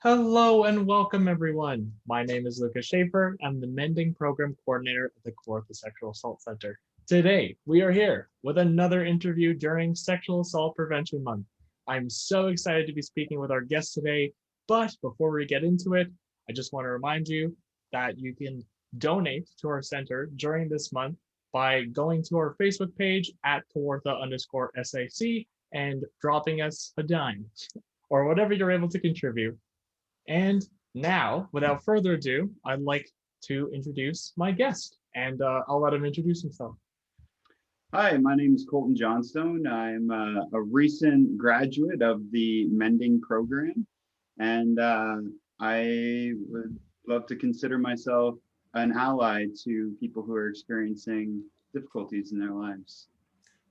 Hello and welcome, everyone. My name is Lucas Schaefer. I'm the Mending Program Coordinator at the Kawartha Sexual Assault Center. Today, we are here with another interview during Sexual Assault Prevention Month. I'm so excited to be speaking with our guest today, but before we get into it, I just want to remind you that you can donate to our center during this month by going to our Facebook page at Kawartha_SAC and dropping us a dime or whatever you're able to contribute. And now, without further ado, I'd like to introduce my guest, and I'll let him introduce himself. Hi, my name is Colton Johnstone. I'm a recent graduate of the Mending Program, and I would love to consider myself an ally to people who are experiencing difficulties in their lives.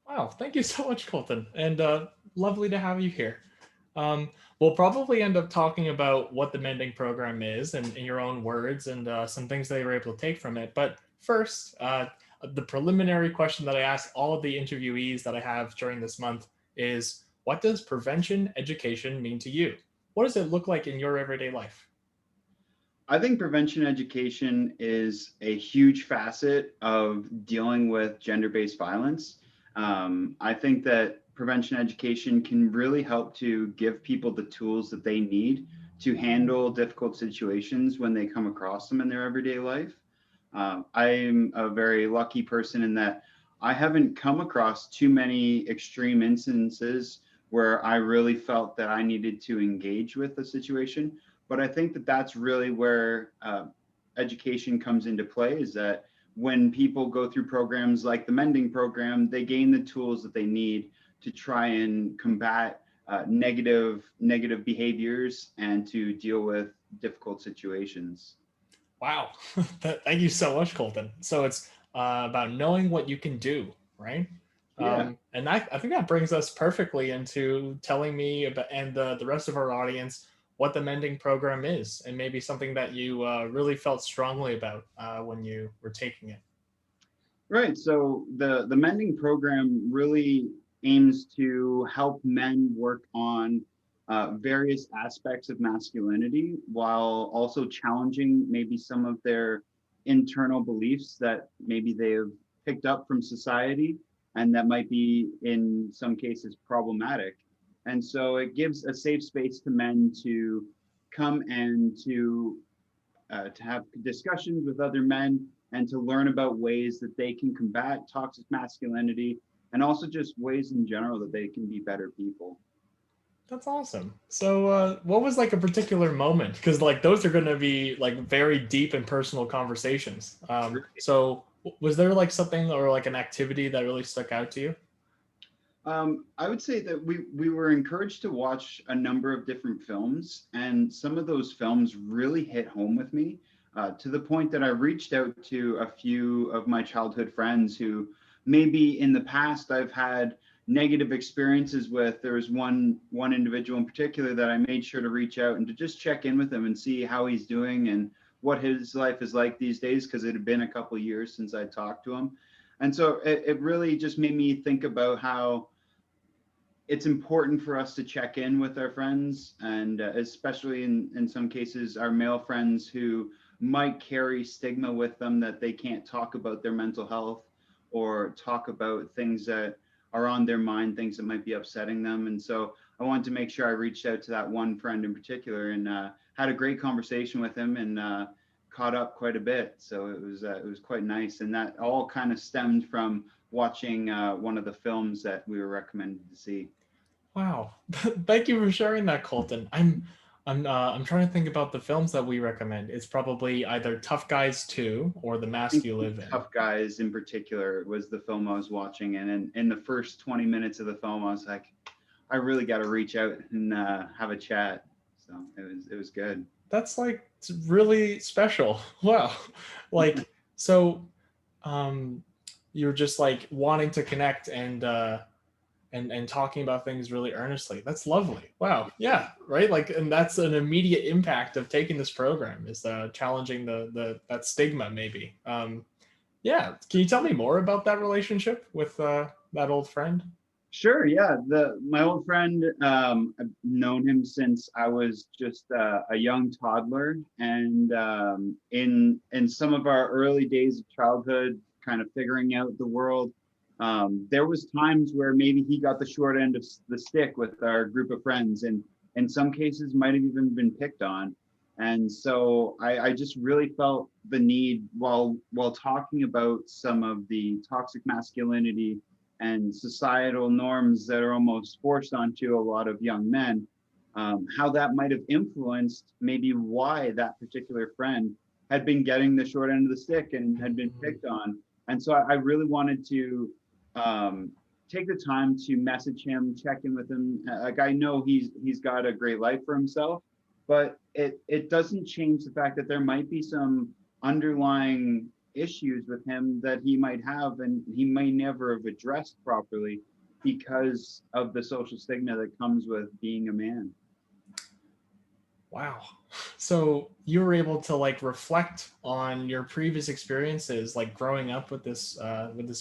Wow, thank you so much, Colton, and lovely to have you here. We'll probably end up talking about what the Mending Program is and in your own words and some things that you were able to take from it. But first, the preliminary question that I ask all of the interviewees that I have during this month is, what does prevention education mean to you? What does it look like in your everyday life? I think prevention education is a huge facet of dealing with gender-based violence. I think that prevention education can really help to give people the tools that they need to handle difficult situations when they come across them in their everyday life. I'm a very lucky person in that I haven't come across too many extreme instances where I really felt that I needed to engage with the situation. But I think that that's really where education comes into play, is that when people go through programs like the Mending Program, they gain the tools that they need to try and combat negative behaviors and to deal with difficult situations. Wow, thank you so much, Colton. So it's about knowing what you can do, right? Yeah. And I think that brings us perfectly into telling me about, and the rest of our audience, what the Mending Program is, and maybe something that you really felt strongly about when you were taking it. Right. So the Mending Program really aims to help men work on various aspects of masculinity while also challenging maybe some of their internal beliefs that maybe they have picked up from society and that might be in some cases problematic. And so it gives a safe space to men to come and to have discussions with other men and to learn about ways that they can combat toxic masculinity and also just ways in general that they can be better people. That's awesome. So, what was like a particular moment? Because like those are going to be like very deep and personal conversations. Was there like something or like an activity that really stuck out to you? I would say that we were encouraged to watch a number of different films, and some of those films really hit home with me to the point that I reached out to a few of my childhood friends who maybe in the past I've had negative experiences with. There was one individual in particular that I made sure to reach out and to just check in with him and see how he's doing and what his life is like these days, because it had been a couple of years since I talked to him. And so it really just made me think about how it's important for us to check in with our friends, and especially in some cases our male friends who might carry stigma with them that they can't talk about their mental health or talk about things that are on their mind, things that might be upsetting them. And so I wanted to make sure I reached out to that one friend in particular and had a great conversation with him and caught up quite a bit. So it was quite nice, and that all kind of stemmed from watching one of the films that we were recommended to see. Wow, thank you for sharing that, Colton. I'm trying to think about the films that we recommend. It's probably either Tough Guys 2 or The Mask Think You Live In. Tough Guys in particular was the film I was watching, and in the first 20 minutes of the film, I was like, I really got to reach out and have a chat. So it was good. That's like really special. Wow, like so, um, you're just like wanting to connect and talking about things really earnestly. That's lovely. Wow. Yeah. Right. Like, and that's an immediate impact of taking this program is challenging the that stigma maybe. Yeah. Can you tell me more about that relationship with that old friend? Sure. Yeah. My old friend, I've known him since I was just a young toddler, and in some of our early days of childhood, kind of figuring out the world, there was times where maybe he got the short end of the stick with our group of friends, and in some cases might have even been picked on. And so I just really felt the need while talking about some of the toxic masculinity and societal norms that are almost forced onto a lot of young men, how that might have influenced maybe why that particular friend had been getting the short end of the stick and had been Mhm. picked on. And so I really wanted to um, take the time to message him, check in with him. Like, I know he's got a great life for himself, but it doesn't change the fact that there might be some underlying issues with him that he might have and he may never have addressed properly because of the social stigma that comes with being a man. Wow. So you were able to like reflect on your previous experiences, like growing up with this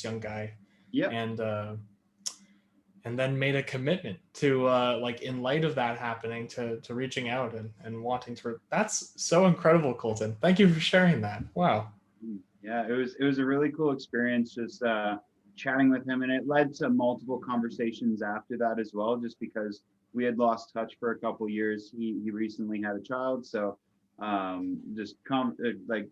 young guy, Yep. and uh, and then made a commitment to like in light of that happening to reaching out and wanting to. That's so incredible, Colton. Thank you for sharing that. Wow. Yeah, it was a really cool experience just chatting with him, and it led to multiple conversations after that as well. Just because we had lost touch for a couple years, he recently had a child, so like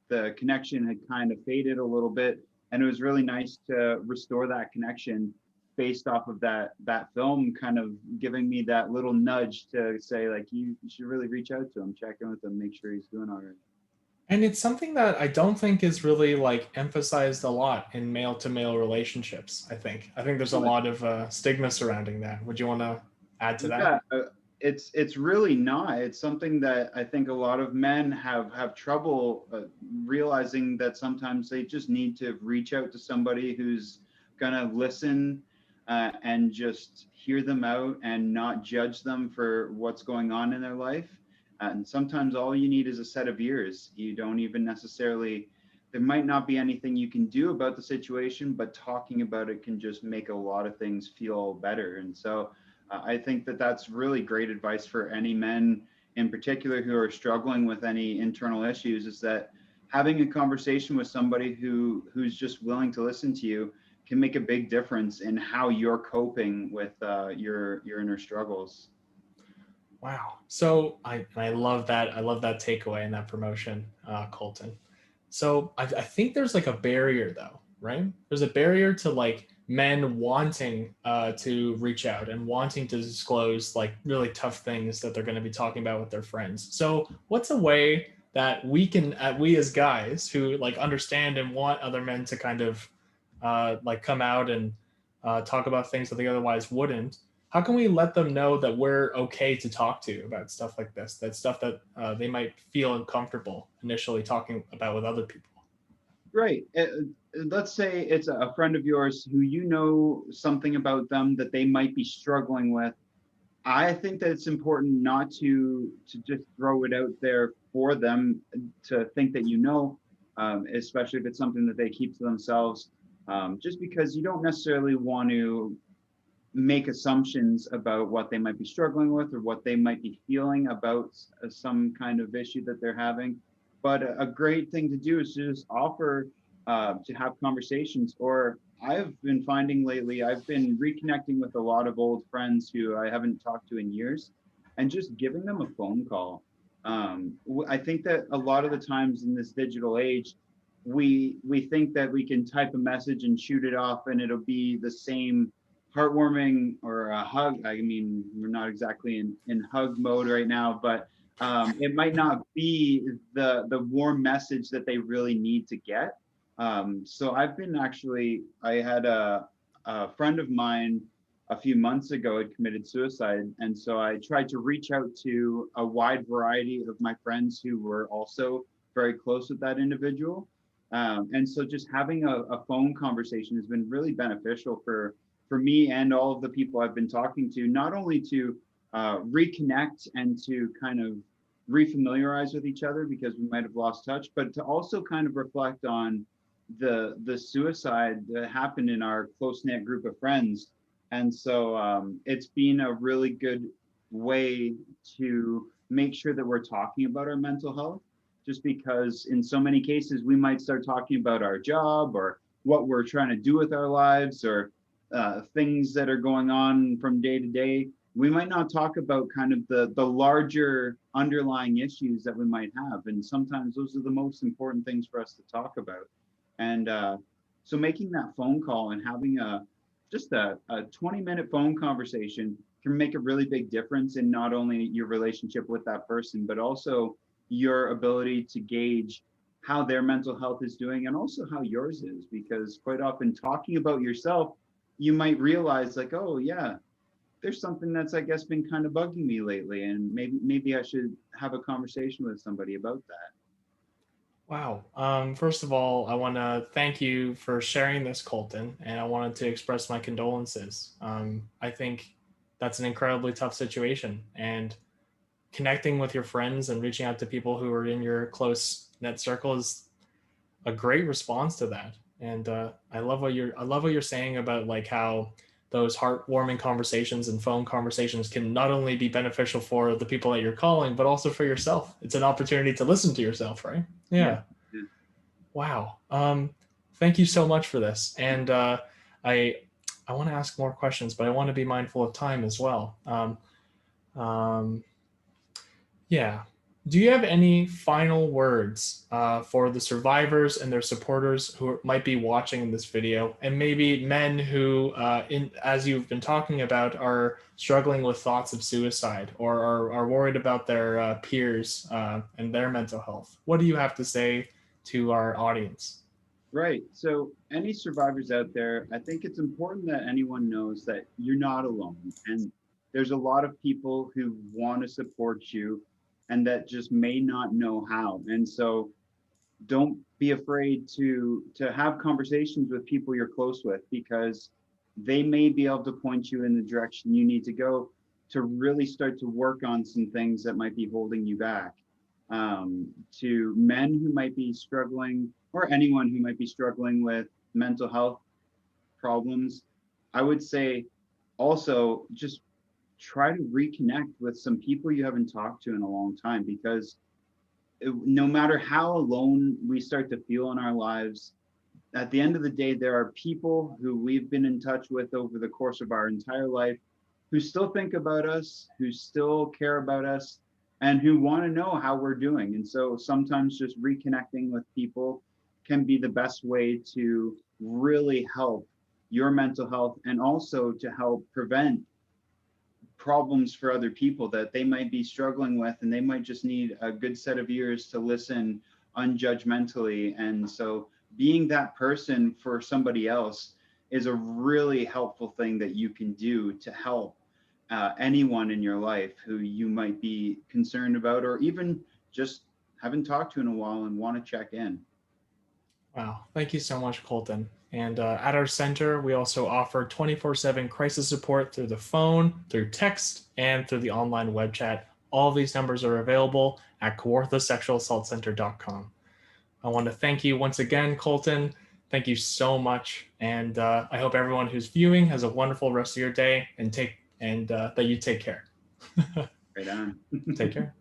the connection had kind of faded a little bit, and it was really nice to restore that connection based off of that film, kind of giving me that little nudge to say like you should really reach out to him, check in with him, make sure he's doing all right. And it's something that I don't think is really like emphasized a lot in male to male relationships. I think there's a lot of stigma surrounding that. Would you want to add to that? Yeah, it's really not. It's something that I think a lot of men have trouble realizing that sometimes they just need to reach out to somebody who's gonna listen and just hear them out and not judge them for what's going on in their life. And sometimes all you need is a set of ears. You don't even necessarily. There might not be anything you can do about the situation, but talking about it can just make a lot of things feel better. And so I think that that's really great advice for any men in particular who are struggling with any internal issues, is that having a conversation with somebody who's just willing to listen to you can make a big difference in how you're coping with your inner struggles. Wow. So I love that. I love that takeaway and that promotion, Colton. So I think there's like a barrier though, right? There's a barrier to like men wanting to reach out and wanting to disclose like really tough things that they're going to be talking about with their friends. So what's a way that we can, we as guys who like understand and want other men to kind of like come out and talk about things that they otherwise wouldn't, how can we let them know that we're okay to talk to about stuff like this, that stuff that they might feel uncomfortable initially talking about with other people? Right. Let's say it's a friend of yours who you know something about them that they might be struggling with. I think that it's important not to just throw it out there for them to think that you know, especially if it's something that they keep to themselves. Just because you don't necessarily want to make assumptions about what they might be struggling with or what they might be feeling about some kind of issue that they're having. But a great thing to do is to just offer to have conversations. Or I've been finding lately, I've been reconnecting with a lot of old friends who I haven't talked to in years, and just giving them a phone call. I think that a lot of the times in this digital age, we think that we can type a message and shoot it off, and it'll be the same heartwarming or a hug. I mean, we're not exactly in hug mode right now, but it might not be the warm message that they really need to get. So I've been actually, I had a friend of mine a few months ago had committed suicide, and so I tried to reach out to a wide variety of my friends who were also very close with that individual. And so just having a phone conversation has been really beneficial for me and all of the people I've been talking to, not only to reconnect and to kind of refamiliarize with each other because we might have lost touch, but to also kind of reflect on the suicide that happened in our close knit group of friends. And so it's been a really good way to make sure that we're talking about our mental health, just because in so many cases we might start talking about our job or what we're trying to do with our lives or things that are going on from day to day. We might not talk about kind of the larger underlying issues that we might have. And sometimes those are the most important things for us to talk about. And so making that phone call and having just a 20-minute phone conversation can make a really big difference in not only your relationship with that person, but also your ability to gauge how their mental health is doing and also how yours is. Because quite often talking about yourself, you might realize like, oh yeah, there's something that's I guess been kind of bugging me lately, and maybe I should have a conversation with somebody about that. Wow. First of all, I want to thank you for sharing this, Colton, and I wanted to express my condolences. I think that's an incredibly tough situation, and connecting with your friends and reaching out to people who are in your close net circle is a great response to that. And I love what you're saying about like how those heartwarming conversations and phone conversations can not only be beneficial for the people that you're calling, but also for yourself. It's an opportunity to listen to yourself, right? Yeah. Yeah. Wow. Thank you so much for this. And I I want to ask more questions, but I want to be mindful of time as well. Um, yeah. Do you have any final words for the survivors and their supporters who might be watching this video, and maybe men who, as you've been talking about, are struggling with thoughts of suicide or are worried about their peers and their mental health? What do you have to say to our audience? Right. So, any survivors out there, I think it's important that anyone knows that you're not alone. And there's a lot of people who want to support you and that just may not know how. And so, don't be afraid to have conversations with people you're close with, because they may be able to point you in the direction you need to go to really start to work on some things that might be holding you back. To men who might be struggling, or anyone who might be struggling with mental health problems, I would say also just try to reconnect with some people you haven't talked to in a long time, because no matter how alone we start to feel in our lives, at the end of the day, there are people who we've been in touch with over the course of our entire life who still think about us, who still care about us, and who want to know how we're doing. And so sometimes just reconnecting with people can be the best way to really help your mental health and also to help prevent problems for other people that they might be struggling with, and they might just need a good set of ears to listen unjudgmentally. And so being that person for somebody else is a really helpful thing that you can do to help anyone in your life who you might be concerned about or even just haven't talked to in a while and want to check in. Wow. Thank you so much, Colton. And at our center, we also offer 24/7 crisis support through the phone, through text, and through the online web chat. All of these numbers are available at kawarthasexualassaultcenter.com. I want to thank you once again, Colton. Thank you so much. And I hope everyone who's viewing has a wonderful rest of your day, and that you take care. Right on. Take care.